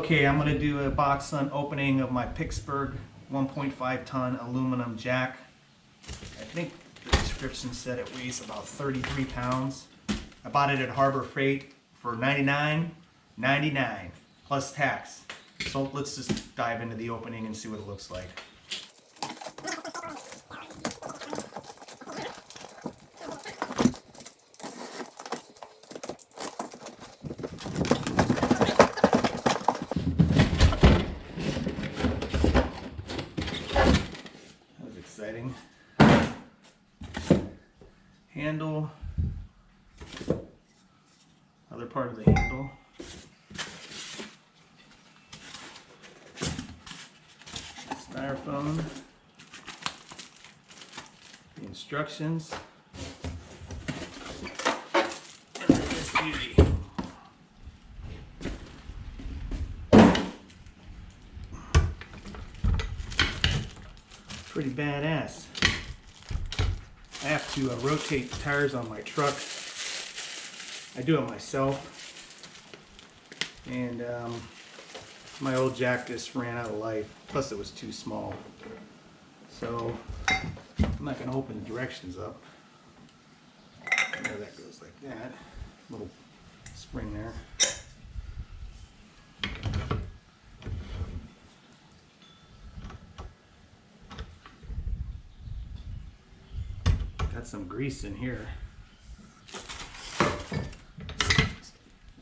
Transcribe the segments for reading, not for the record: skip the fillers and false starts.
Okay, I'm going to do a box opening of my Pittsburg 1.5 ton aluminum jack. I think the description said it weighs about 33 pounds. I bought it at Harbor Freight for $99.99 plus tax. So let's just dive into the opening and see what it looks like. Exciting. Handle, other part of the handle, styrofoam, the instructions, and then this beauty. Pretty badass. I have to rotate the tires on my truck. I do it myself. And my old jack just ran out of life. Plus it was too small. So I'm not going to open the directions up. There, that goes like that. Little spring there. Got some grease in here.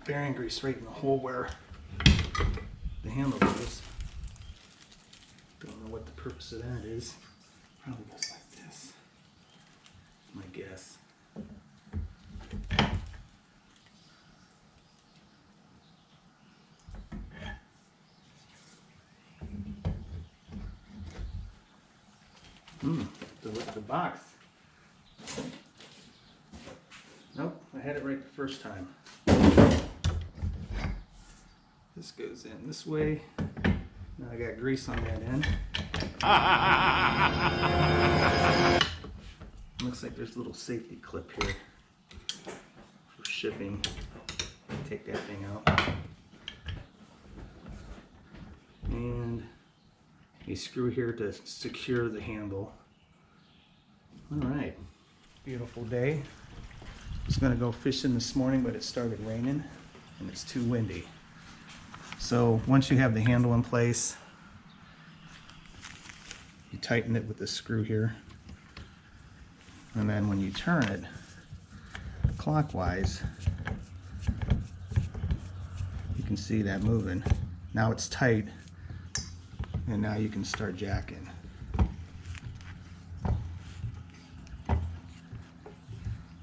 Bearing grease right in the hole where the handle goes. Don't know what the purpose of that is. Probably goes like this. My guess. The box. Nope, I had it right the first time. This goes in this way. Now I got grease on that end. Looks like there's a little safety clip here for shipping. Take that thing out. And a screw here to secure the handle. Alright, beautiful day. I was gonna go fishing this morning, but it started raining and it's too windy. So once you have the handle in place, you tighten it with the screw here. And then when you turn it clockwise, you can see that moving. Now it's tight, and now you can start jacking.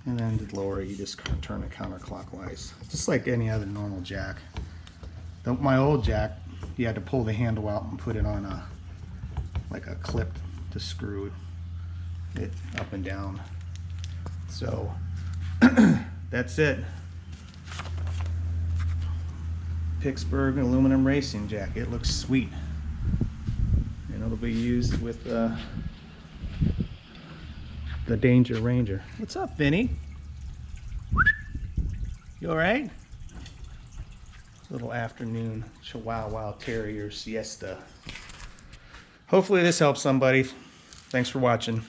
And then to lower it, you just turn it counterclockwise, just like any other normal jack. My old jack, you had to pull the handle out and put it on a clip to screw it up and down. So that's it. Pittsburg aluminum racing jack. It looks sweet, and it'll be used with the Danger Ranger. What's up, Vinny? You all right? Little afternoon Chihuahua Terrier siesta. Hopefully this helps somebody. Thanks for watching.